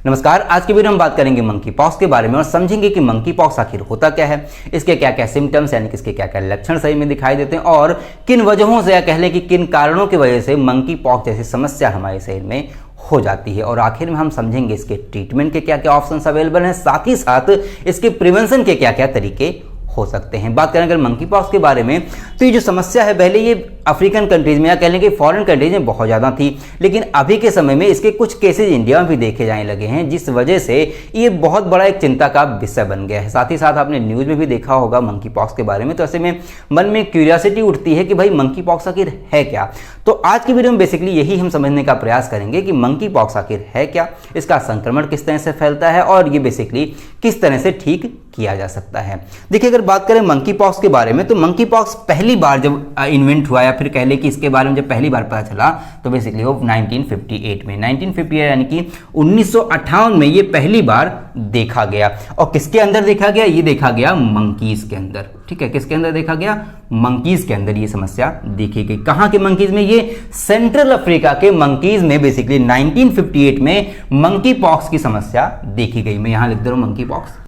नमस्कार। आज की वीडियो में बात करेंगे मंकी पॉक्स के बारे में और समझेंगे कि मंकी पॉक्स आखिर होता क्या है, इसके क्या क्या सिम्टम्स यानी कि इसके क्या क्या लक्षण सही में दिखाई देते हैं और किन वजहों से या कह लें कि किन कारणों की वजह से मंकी पॉक्स जैसी समस्या हमारे शरीर में हो जाती है। और आखिर में हम समझेंगे इसके ट्रीटमेंट के क्या क्या ऑप्शंस अवेलेबल हैं, साथ ही साथ इसके प्रिवेंशन के क्या क्या तरीके हो सकते हैं। बात करें अगर मंकी पॉक्स के बारे में तो ये जो समस्या है पहले ये अफ्रीकन कंट्रीज में या कह लें कि फॉरेन कंट्रीज में बहुत ज़्यादा थी, लेकिन अभी के समय में इसके कुछ केसेस इंडिया में भी देखे जाने लगे हैं, जिस वजह से ये बहुत बड़ा एक चिंता का विषय बन गया है। साथ ही साथ आपने न्यूज़ में भी देखा होगा मंकी पॉक्स के बारे में, तो ऐसे में मन में क्यूरियोसिटी उठती है कि भाई मंकी पॉक्स आखिर है क्या। तो आज की वीडियो में बेसिकली यही हम समझने का प्रयास करेंगे कि मंकी पॉक्स आखिर है क्या, इसका संक्रमण किस तरह से फैलता है और ये बेसिकली किस तरह से ठीक किया जा सकता है। देखिए अगर बात करें मंकी पॉक्स के बारे में तो मंकी पॉक्स पहली बार जब इन्वेंट हुआ या फिर कह लें कि इसके बारे में जब पहली बार पता चला तो बेसिकली वो 1958 में 1958 यानी कि 1958 में ये पहली बार देखा गया। और किसके अंदर देखा गया? ये देखा गया मंकीज के अंदर। ठीक है, किसके अंदर देखा गया? मंकीज के अंदर ये समस्या देखी गई। कहां के मंकीज में? ये सेंट्रल अफ्रीका के मंकीज में बेसिकली 1958 में मंकी पॉक्स की समस्या देखी गई। मैं यहां लिख दे रहा हूं मंकी पॉक्स।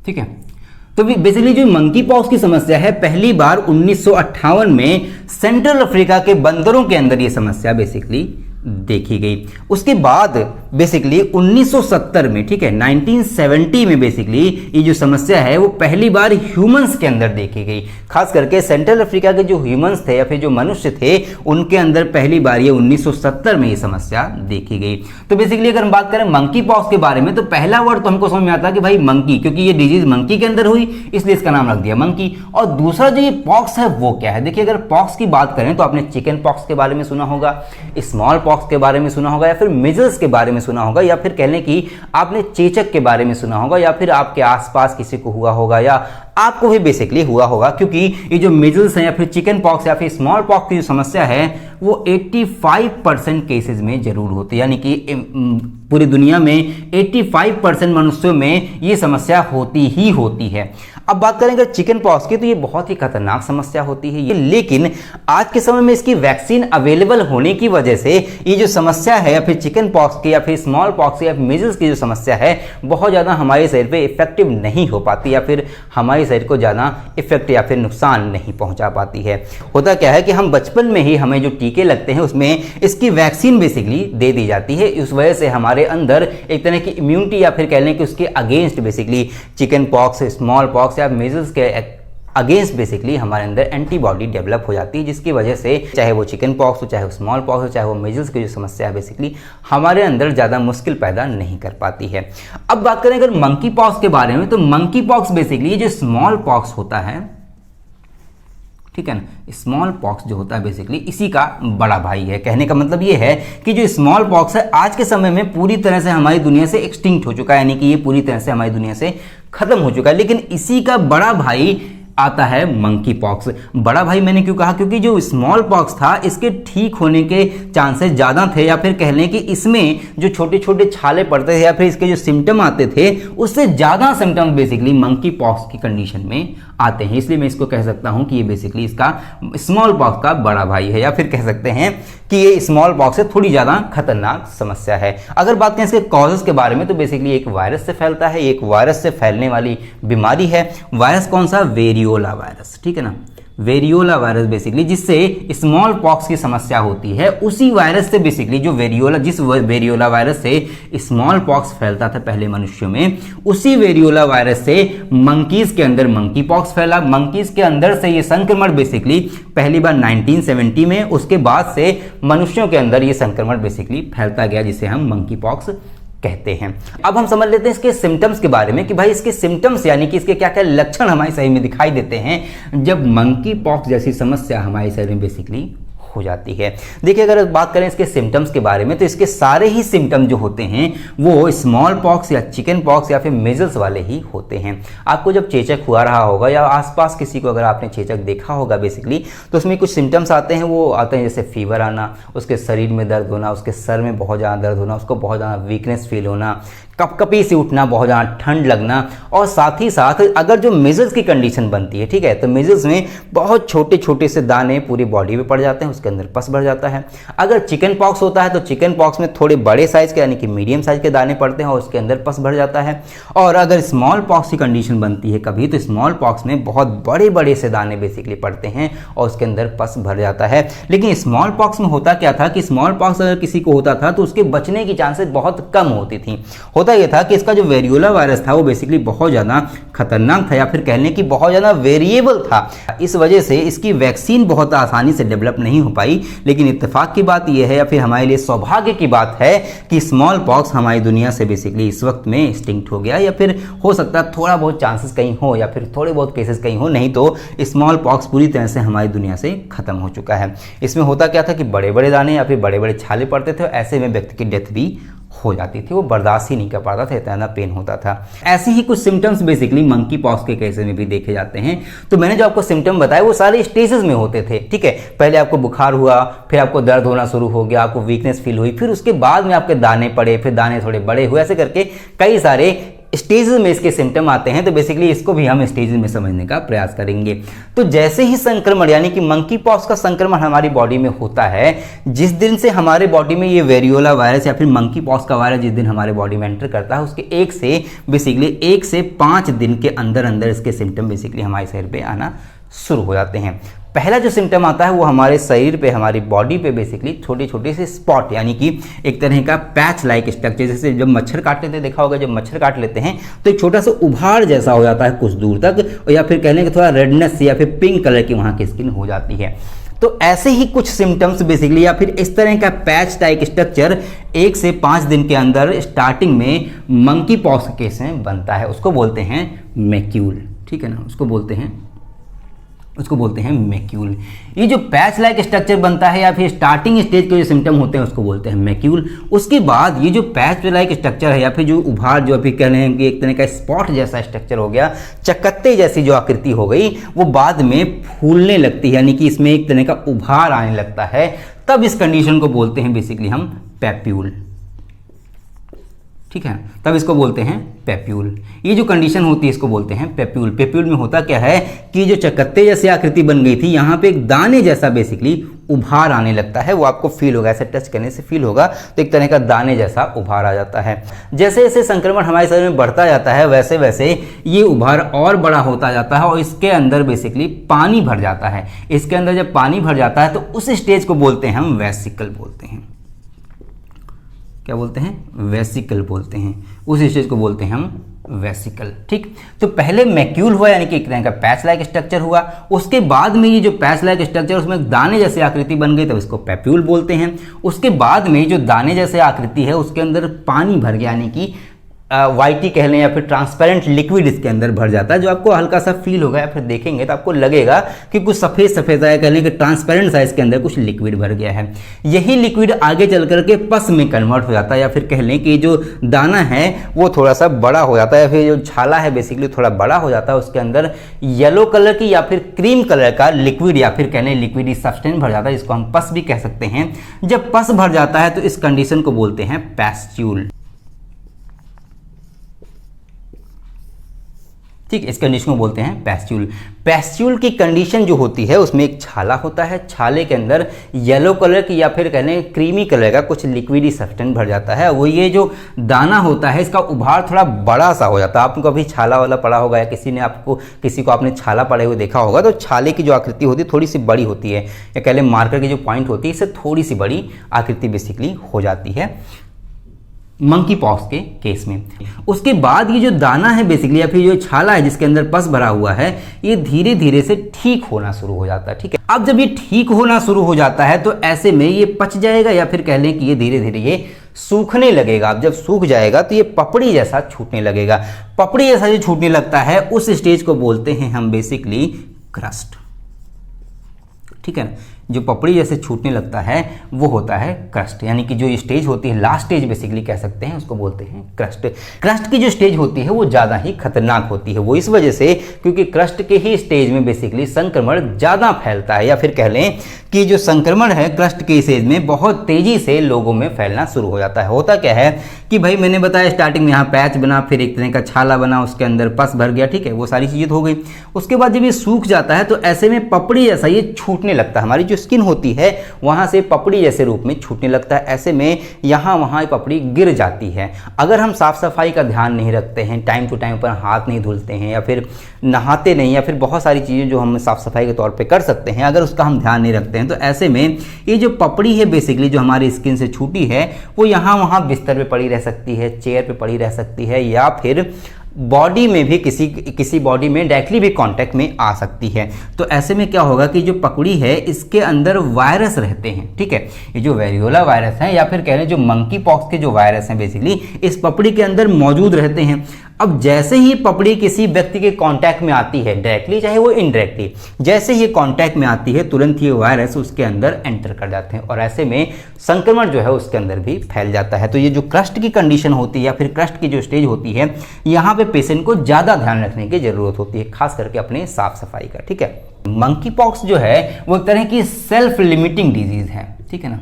ठीक है, तो बेसिकली जो मंकी पॉक्स की समस्या है पहली बार 1958 में सेंट्रल अफ्रीका के बंदरों के अंदर ये समस्या बेसिकली देखी गई। उसके बाद बेसिकली 1970 में, ठीक है, 1970 में बेसिकली ये जो समस्या है वो पहली बार ह्यूमंस के अंदर देखी गई। खास करके सेंट्रल अफ्रीका के जो ह्यूमंस थे या फिर जो मनुष्य थे उनके अंदर पहली बार ये 1970 में ये समस्या देखी गई। तो बेसिकली अगर हम बात करें मंकी पॉक्स के बारे में तो पहला वर्ड तो हमको समझ में आता है कि भाई मंकी, क्योंकि ये डिजीज मंकी के अंदर हुई इसलिए इसका नाम रख दिया मंकी। और दूसरा जो ये पॉक्स है वो क्या है? देखिए अगर पॉक्स की बात करें तो आपने चिकन पॉक्स के बारे में सुना होगा, स्मॉल पॉक्स के बारे में सुना होगा, या फिर मिजल्स के बारे में सुना होगा, या फिर कह लें कि आपने चेचक के बारे में सुना होगा, या फिर आपके आसपास किसी को हुआ होगा या आपको भी बेसिकली हुआ होगा। क्योंकि ये जो मिजल्स है या फिर चिकन पॉक्स या फिर स्मॉल पॉक्स की जो समस्या है वो 85% केसेस में जरूर होती है, यानी कि पूरी दुनिया में 85% मनुष्यों में ये समस्या होती ही होती है। अब बात करें अगर चिकन पॉक्स की तो ये बहुत ही खतरनाक समस्या होती है ये, लेकिन आज के समय में इसकी वैक्सीन अवेलेबल होने की वजह से ये जो समस्या है या फिर चिकन पॉक्स की या फिर स्मॉल पॉक्स या फिर मिजल्स की जो समस्या है बहुत ज़्यादा हमारे शरीर पे इफेक्टिव नहीं हो पाती या फिर हमारे शरीर को ज़्यादा इफेक्ट या फिर नुकसान नहीं पहुंचा पाती है। होता क्या है कि हम बचपन में ही हमें जो टीके लगते हैं उसमें इसकी वैक्सीन बेसिकली दे दी जाती है। इस वजह से हमारे अंदर एक तरह की इम्यूनिटी या फिर कह लें कि उसके against basically chicken pox, small pox या मिजल्स के अगेंस्ट बेसिकली हमारे अंदर एंटीबॉडी डेवलप हो जाती है, जिसकी वजह से चाहे वो चिकन पॉक्स हो, चाहे वो स्मॉल पॉक्स हो, चाहे वो मिजल्स की जो समस्या है बेसिकली हमारे अंदर ज़्यादा मुश्किल पैदा नहीं कर पाती है। अब बात करें अगर मंकी पॉक्स के बारे में तो मंकी पॉक्स बेसिकली जो स्मॉल पॉक्स होता है, ठीक है ना, स्मॉल पॉक्स जो होता है बेसिकली इसी का बड़ा भाई है। कहने का मतलब ये है कि जो स्मॉल पॉक्स है आज के समय में पूरी तरह से हमारी दुनिया से एक्सटिंक्ट हो चुका है, यानी कि ये पूरी तरह से हमारी दुनिया से खत्म हो चुका है, लेकिन इसी का बड़ा भाई आता है मंकी पॉक्स। बड़ा भाई मैंने क्यों कहा? क्योंकि जो स्मॉल पॉक्स था इसके ठीक होने के चांसेस ज़्यादा थे, या फिर कह लें कि इसमें जो छोटे छोटे छाले पड़ते थे या फिर इसके जो सिम्टम आते थे उससे ज़्यादा सिम्टम बेसिकली मंकी पॉक्स की कंडीशन में आते हैं। इसलिए मैं इसको कह सकता हूं कि ये बेसिकली इसका स्मॉल पॉक्स का बड़ा भाई है, या फिर कह सकते हैं कि ये स्मॉल पॉक्स से थोड़ी ज़्यादा खतरनाक समस्या है। अगर बात करें इसके कॉजेस के बारे में तो बेसिकली एक वायरस से फैलता है, एक वायरस से फैलने वाली बीमारी है। वायरस कौन सा? वेरियोला वायरस, ठीक है ना, वेरियोला वायरस बेसिकली जिससे स्मॉल पॉक्स की समस्या होती है उसी वायरस से बेसिकली जो जिस वेरियोला वायरस से स्मॉल पॉक्स फैलता था पहले मनुष्यों में, उसी वेरियोला वायरस से मंकीज के अंदर मंकी पॉक्स फैला। मंकीज के अंदर से ये संक्रमण बेसिकली पहली बार 1970 में, उसके बाद से मनुष्यों के अंदर ये संक्रमण बेसिकली फैलता गया, जिसे हम मंकी पॉक्स कहते हैं। अब हम समझ लेते हैं इसके सिम्टम्स के बारे में कि भाई इसके सिम्टम्स यानी कि इसके क्या क्या लक्षण हमारे शरीर में दिखाई देते हैं जब मंकी पॉक्स जैसी समस्या हमारे शरीर में बेसिकली हो जाती है। देखिए अगर बात करें इसके सिम्टम्स के बारे में तो इसके सारे ही सिम्टम जो होते हैं वो स्मॉल पॉक्स या चिकन पॉक्स या फिर मिजल्स वाले ही होते हैं। आपको जब चेचक हुआ रहा होगा या आसपास किसी को अगर आपने चेचक देखा होगा बेसिकली तो उसमें कुछ सिम्टम्स आते हैं, वो आते हैं जैसे फीवर आना, उसके शरीर में दर्द होना, उसके सर में बहुत ज़्यादा दर्द होना, उसको बहुत ज़्यादा वीकनेस फील होना, कपकपी से उठना, बहुत ज़्यादा ठंड लगना, और साथ ही साथ अगर जो मिजल्स की कंडीशन बनती है, ठीक है, तो मिजल्स में बहुत छोटे छोटे से दाने पूरी बॉडी पे पड़ जाते हैं, उसके अंदर पस भर जाता है। अगर चिकन पॉक्स होता है तो चिकन पॉक्स में थोड़े बड़े साइज के यानी कि मीडियम साइज के दाने पड़ते हैं और उसके अंदर पस भर जाता है। और अगर स्मॉल पॉक्स की कंडीशन बनती है कभी, तो स्मॉल पॉक्स में बहुत बड़े बड़े से दाने बेसिकली पड़ते हैं और उसके अंदर पस भर जाता है। लेकिन स्मॉल पॉक्स में होता क्या था कि स्मॉल पॉक्स अगर किसी को होता था तो उसके बचने की चांसेस बहुत कम होती थी। होता यह था कि इसका जो वेरियोला वायरस था वो बेसिकली बहुत ज़्यादा खतरनाक था, या फिर कहने की बहुत ज़्यादा वेरिएबल था। इस वजह से इसकी वैक्सीन बहुत आसानी से डेवलप नहीं हो पाई। लेकिन इत्तेफाक की बात यह है, या फिर हमारे लिए सौभाग्य की बात है कि स्मॉल पॉक्स हमारी दुनिया से बेसिकली इस वक्त में एक्सटिंक्ट हो गया, या फिर हो सकता है थोड़ा बहुत चांसेस कहीं हो, या फिर थोड़े बहुत केसेस कहीं हो, नहीं तो स्मॉल पॉक्स पूरी तरह से हमारी दुनिया से खत्म हो चुका है। इसमें होता क्या था कि बड़े बड़े दाने या फिर बड़े बड़े छाले पड़ते थे, ऐसे में व्यक्ति की डेथ भी हो जाती थी, वो बर्दाश्त ही नहीं कर पाता था, इतना पेन होता था। ऐसे ही कुछ सिम्टम्स बेसिकली मंकी पॉक्स के केसेस में भी देखे जाते हैं। तो मैंने जो आपको सिम्टम बताए वो सारे स्टेजेस में होते थे, ठीक है। पहले आपको बुखार हुआ, फिर आपको दर्द होना शुरू हो गया, आपको वीकनेस फील हुई, फिर उसके बाद में आपके दाने पड़े, फिर दाने थोड़े बड़े हुए, ऐसे करके कई सारे स्टेजेस में इसके सिम्टम आते हैं। तो बेसिकली इसको भी हम स्टेजेस में समझने का प्रयास करेंगे। तो जैसे ही संक्रमण यानी कि मंकी पॉक्स का संक्रमण हमारी बॉडी में होता है, जिस दिन से हमारे बॉडी में ये वेरियोला वायरस या फिर मंकी पॉक्स का वायरस जिस दिन हमारे बॉडी में एंटर करता है, उसके एक से 5 दिन के अंदर अंदर इसके सिम्टम बेसिकली हमारे शरीर पे आना शुरू हो जाते हैं। पहला जो सिम्टम आता है वो हमारे शरीर पे, हमारी बॉडी पे बेसिकली छोटे छोटे से स्पॉट यानी कि एक तरह का पैच लाइक स्ट्रक्चर, जैसे जब मच्छर काट लेते हैं, देखा होगा जब मच्छर काट लेते हैं तो एक छोटा सा उभाड़ जैसा हो जाता है कुछ दूर तक, या फिर कहने का थोड़ा रेडनेस या फिर पिंक कलर की वहाँ की स्किन हो जाती है। तो ऐसे ही कुछ सिम्टम्स बेसिकली या फिर इस तरह का पैच टाइप स्ट्रक्चर 1 से 5 दिन के अंदर स्टार्टिंग में मंकी पॉक्स केस में बनता है। उसको बोलते हैं मैक्यूल, ठीक है ना, उसको बोलते हैं मैक्यूल। ये जो पैच लाइक स्ट्रक्चर बनता है या फिर स्टार्टिंग स्टेज के जो सिम्टम होते हैं उसको बोलते हैं मैक्यूल। उसके बाद ये जो पैच लाइक स्ट्रक्चर है या फिर जो उभार, जो अभी कह रहे हैं कि एक तरह का स्पॉट जैसा स्ट्रक्चर हो गया, चकत्ते जैसी जो आकृति हो गई, वो बाद में फूलने लगती है, यानी कि इसमें एक तरह का उभार आने लगता है। तब इस कंडीशन को बोलते हैं बेसिकली हम पैप्यूल, ठीक है, तब इसको बोलते हैं पैप्यूल। ये जो कंडीशन होती है इसको बोलते हैं पैप्यूल। पैप्यूल में होता क्या है कि जो चकत्ते जैसी आकृति बन गई थी, यहाँ पे एक दाने जैसा बेसिकली उभार आने लगता है। वो आपको फील होगा, ऐसे टच करने से फील होगा, तो एक तरह का दाने जैसा उभार आ जाता है। जैसे जैसे संक्रमण हमारे शरीर में बढ़ता जाता है वैसे वैसे ये उभार और बड़ा होता जाता है और इसके अंदर बेसिकली पानी भर जाता है। इसके अंदर जब पानी भर जाता है तो उस स्टेज को बोलते हैं हम वेसिकल बोलते हैं। क्या बोलते हैं? वेसिकल बोलते हैं। उस स्टेज को बोलते हैं हम वेसिकल, ठीक। तो पहले मैक्यूल हुआ यानी कि एक तरह का पैच लाइक स्ट्रक्चर हुआ, उसके बाद में ये जो पैच लाइक स्ट्रक्चर उसमें दाने जैसे आकृति बन गई, तब इसको पैप्यूल बोलते हैं। उसके बाद में जो दाने जैसे आकृति है उसके अंदर पानी भर गया, यानी कि वाइटी कह लें या फिर ट्रांसपेरेंट लिक्विड इसके अंदर भर जाता है, जो आपको हल्का सा फील होगा या फिर देखेंगे तो आपको लगेगा कि कुछ सफ़ेद सफ़ेद है, कह लें कि ट्रांसपेरेंट सा इसके अंदर कुछ लिक्विड भर गया है। यही लिक्विड आगे चल करके पस में कन्वर्ट हो जाता है, या फिर कह लें कि जो दाना है वो थोड़ा सा बड़ा हो जाता है, या फिर जो छाला है बेसिकली थोड़ा बड़ा हो जाता है, उसके अंदर येलो कलर की या फिर क्रीम कलर का लिक्विड या फिर कह लें लिक्विड सब्सटेंस भर जाता है, जिसको हम पस भी कह सकते हैं। जब पस भर जाता है तो इस कंडीशन को बोलते हैं पैस्ट्यूल, ठीक। इस कंडीशन को बोलते हैं पैस्ट्यूल। पैस्ट्यूल की कंडीशन जो होती है उसमें एक छाला होता है, छाले के अंदर येलो कलर की या फिर कहने क्रीमी कलर का कुछ लिक्विडी सब्सटेंस भर जाता है। वो ये जो दाना होता है इसका उभार थोड़ा बड़ा सा हो जाता है। आपको कभी छाला वाला पड़ा होगा या किसी को आपने छाला पड़े हुए देखा होगा, तो छाले की जो आकृति होती है थोड़ी सी बड़ी होती है, या कह लें मार्कर की जो पॉइंट होती है इससे थोड़ी सी बड़ी आकृति बेसिकली हो जाती है मंकी पॉक्स के केस में। उसके बाद ये जो दाना है बेसिकली या फिर जो छाला है जिसके अंदर पस भरा हुआ है, ये धीरे धीरे से ठीक होना शुरू हो जाता है, ठीक है। अब जब ये ठीक होना शुरू हो जाता है तो ऐसे में ये पच जाएगा, या फिर कह लें कि ये धीरे धीरे ये सूखने लगेगा। अब जब सूख जाएगा तो ये पपड़ी जैसा छूटने लगेगा। पपड़ी जैसा जो छूटने लगता है उस स्टेज को बोलते हैं हम बेसिकली क्रस्ट, ठीक है ना। जो पपड़ी जैसे छूटने लगता है वो होता है क्रस्ट, यानी कि जो स्टेज होती है लास्ट स्टेज बेसिकली कह सकते हैं, उसको बोलते हैं क्रस्ट। क्रस्ट की जो स्टेज होती है वो ज़्यादा ही खतरनाक होती है। वो इस वजह से क्योंकि क्रस्ट के ही स्टेज में बेसिकली संक्रमण ज़्यादा फैलता है, या फिर कह लें कि जो संक्रमण है क्रस्ट के स्टेज में बहुत तेज़ी से लोगों में फैलना शुरू हो जाता है। होता क्या है कि भाई मैंने बताया स्टार्टिंग में यहाँ पैच बना, फिर एक तरह का छाला बना, उसके अंदर पस भर गया, ठीक है, वो सारी चीज़ें हो गई। उसके बाद जब ये सूख जाता है तो ऐसे में पपड़ी जैसा ये छूटने लगता है। हमारी जो स्किन होती है वहाँ से पपड़ी जैसे रूप में छूटने लगता है। ऐसे में यहाँ वहाँ पपड़ी गिर जाती है। अगर हम साफ़ सफाई का ध्यान नहीं रखते हैं, टाइम टू टाइम पर हाथ नहीं धुलते हैं, या फिर नहाते नहीं, या फिर बहुत सारी चीज़ें जो हम साफ़ सफाई के तौर पे कर सकते हैं, अगर उसका हम ध्यान नहीं रखते हैं, तो ऐसे में ये जो पपड़ी है बेसिकली जो हमारी स्किन से छूटी है वो यहाँ वहाँ बिस्तर पे पड़ी रह सकती है, चेयर पे पड़ी रह सकती है, या फिर बॉडी में भी किसी बॉडी में डायरेक्टली भी कांटेक्ट में आ सकती है। तो ऐसे में क्या होगा कि जो पकड़ी है इसके अंदर वायरस रहते हैं, ठीक है। ये जो वेरियोला वायरस है या फिर कह रहे हैं जो मंकी पॉक्स के जो वायरस हैं बेसिकली इस पपड़ी के अंदर मौजूद रहते हैं। अब जैसे ही पपड़ी किसी व्यक्ति के कांटेक्ट में आती है, डायरेक्टली चाहे वो इनडायरेक्टली, जैसे ही कांटेक्ट में आती है तुरंत ये वायरस उसके अंदर एंटर कर जाते हैं और ऐसे में संक्रमण जो है उसके अंदर भी फैल जाता है। तो ये जो क्रस्ट की कंडीशन होती है या फिर क्रस्ट की जो स्टेज होती है, यहाँ पे पेशेंट को ज़्यादा ध्यान रखने की जरूरत होती है, खास करके अपने साफ सफाई का, ठीक है। मंकी पॉक्स जो है वो एक तरह की सेल्फ लिमिटिंग डिजीज है, ठीक है ना,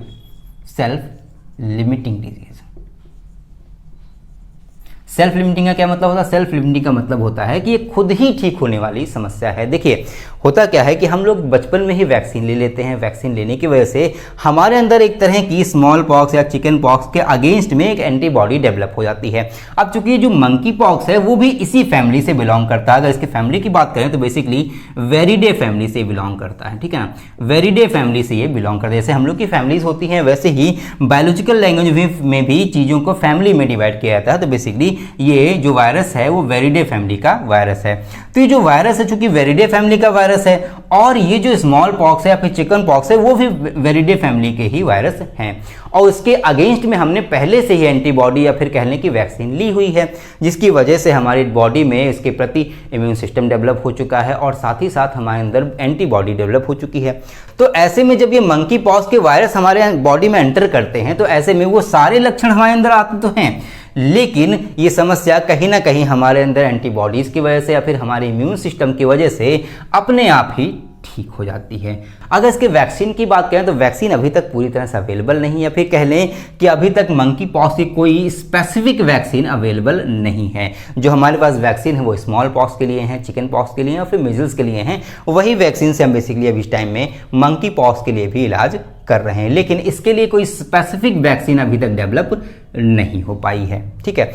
self limiting disease. Self limiting का क्या मतलब होता है? सेल्फ लिमिटिंग का मतलब होता है कि ये खुद ही ठीक होने वाली समस्या है। देखिए होता क्या है कि हम लोग बचपन में ही वैक्सीन ले लेते हैं, वैक्सीन लेने की वजह से हमारे अंदर एक तरह की स्मॉल पॉक्स या चिकन पॉक्स के अगेंस्ट में एक एंटीबॉडी डेवलप हो जाती है। अब चूंकि जो मंकी पॉक्स है वो भी इसी फैमिली से बिलोंग करता है। अगर इसकी फैमिली की बात करें तो बेसिकली वेरिडे फैमिली से बिलोंग करता है, ठीक है ना, वेरिडे फैमिली से ये बिलोंग करता है। जैसे हम लोग की फैमिलीज होती हैं वैसे ही बायोलॉजिकल लैंग्वेज में भी चीज़ों को फैमिली में डिवाइड किया जाता है। तो बेसिकली ये जो वायरस है वो वेरिडे फैमिली का वायरस है। तो ये जो वायरस है चूंकि वेरिडे फैमिली का वायरस है और ये जो स्मॉल पॉक्स है या फिर चिकन पॉक्स है वो भी वेरिडे फैमिली के ही वायरस हैं और उसके अगेंस्ट में हमने पहले से ही एंटीबॉडी या फिर कहने की वैक्सीन ली हुई है, जिसकी वजह से हमारी बॉडी में इसके प्रति इम्यून सिस्टम डेवलप हो चुका है और साथ ही साथ हमारे अंदर एंटीबॉडी डेवलप हो चुकी है। तो ऐसे में जब ये मंकी पॉक्स के वायरस हमारे बॉडी में एंटर करते हैं तो ऐसे में वो सारे लक्षण हमारे अंदर आते तो हैं, लेकिन ये समस्या कहीं ना कहीं हमारे अंदर एंटीबॉडीज की वजह से या फिर हमारे इम्यून सिस्टम की वजह से अपने आप ही ठीक हो जाती है। अगर इसके वैक्सीन की बात करें तो वैक्सीन अभी तक पूरी तरह से अवेलेबल नहीं, या फिर कह लें कि अभी तक मंकी पॉक्स की कोई स्पेसिफिक वैक्सीन अवेलेबल नहीं है। जो हमारे पास वैक्सीन है वो स्मॉल पॉक्स के लिए हैं, चिकन पॉक्स के लिए और फिर मीजल्स के लिए हैं। वही वैक्सीन से हम बेसिकली अभी इस टाइम में मंकी पॉक्स के लिए भी इलाज कर रहे हैं, लेकिन इसके लिए कोई स्पेसिफिक वैक्सीन अभी तक डेवलप नहीं हो पाई है, ठीक है।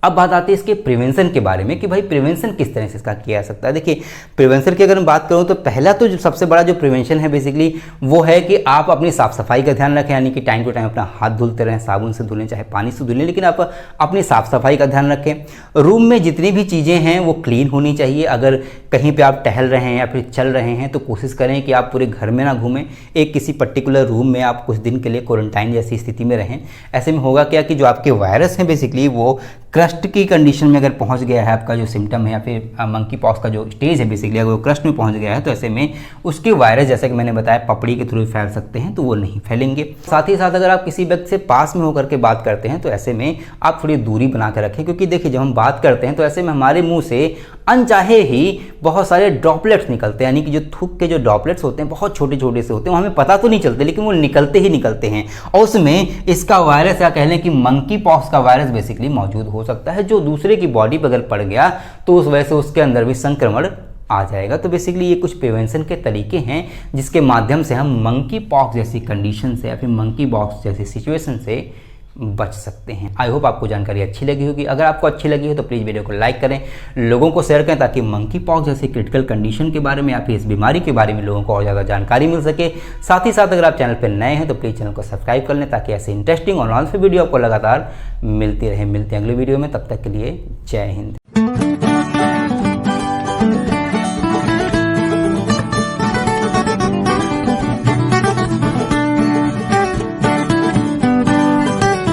अब बात आती है इसके प्रिवेंशन के बारे में कि भाई प्रिवेंशन किस तरह से इसका किया जा सकता है। देखिए प्रिवेंशन की अगर मैं बात करूं तो पहला तो जो सबसे बड़ा जो प्रिवेंशन है बेसिकली वो है कि आप अपनी साफ सफाई का ध्यान रखें, यानी कि टाइम टू टाइम अपना हाथ धुलते रहें, साबुन से धुलें चाहे पानी से धुलें, लेकिन आप अपनी साफ सफाई का ध्यान रखें। रूम में जितनी भी चीज़ें हैं वो क्लीन होनी चाहिए। अगर कहीं पर आप टहल रहे हैं या फिर चल रहे हैं तो कोशिश करें कि आप पूरे घर में ना घूमें, एक किसी पर्टिकुलर रूम में आप कुछ दिन के लिए क्वारंटाइन जैसी स्थिति में रहें। ऐसे में होगा क्या कि जो आपके वायरस हैं बेसिकली वो क्रस्ट की कंडीशन में अगर पहुंच गया है, आपका जो सिम्टम है या फिर मंकी पॉक्स का जो स्टेज है बेसिकली अगर वो क्रस्ट में पहुंच गया है तो ऐसे में उसके वायरस जैसा कि मैंने बताया पपड़ी के थ्रू फैल सकते हैं, तो वो नहीं फैलेंगे। साथ ही साथ अगर आप किसी व्यक्ति से पास में होकर के बात करते हैं तो ऐसे में आप थोड़ी दूरी बना कर रखें, क्योंकि देखिए जब हम बात करते हैं तो ऐसे में हमारे मुंह से अनचाहे ही बहुत सारे ड्रॉपलेट्स निकलते हैं, यानी कि जो थूक के जो ड्रॉपलेट्स होते हैं बहुत छोटे छोटे से होते हैं, वो हमें पता तो नहीं चलते लेकिन वो निकलते ही निकलते हैं और उसमें इसका वायरस या कह लें कि मंकी पॉक्स का वायरस बेसिकली मौजूद हो सकता है, जो दूसरे की बॉडी पर अगर पड़ गया तो उस वजह से उसके अंदर भी संक्रमण आ जाएगा। तो बेसिकली ये कुछ प्रिवेंशन के तरीके हैं जिसके माध्यम से हम मंकी पॉक्स जैसी कंडीशन से या फिर मंकी पॉक्स जैसी सिचुएशन से बच सकते हैं। आई होप आपको जानकारी अच्छी लगी होगी। अगर आपको अच्छी लगी हो तो प्लीज़ वीडियो को लाइक करें, लोगों को शेयर करें ताकि मंकी पॉक्स जैसी क्रिटिकल कंडीशन के बारे में या फिर इस बीमारी के बारे में लोगों को और ज़्यादा जानकारी मिल सके। साथ ही साथ अगर आप चैनल पर नए हैं तो प्लीज़ चैनल को सब्सक्राइब कर लें ताकि ऐसे इंटरेस्टिंग और नॉलेजफुल वीडियो आपको लगातार मिलती रहे। मिलते हैं अगले वीडियो में, तब तक के लिए जय हिंद।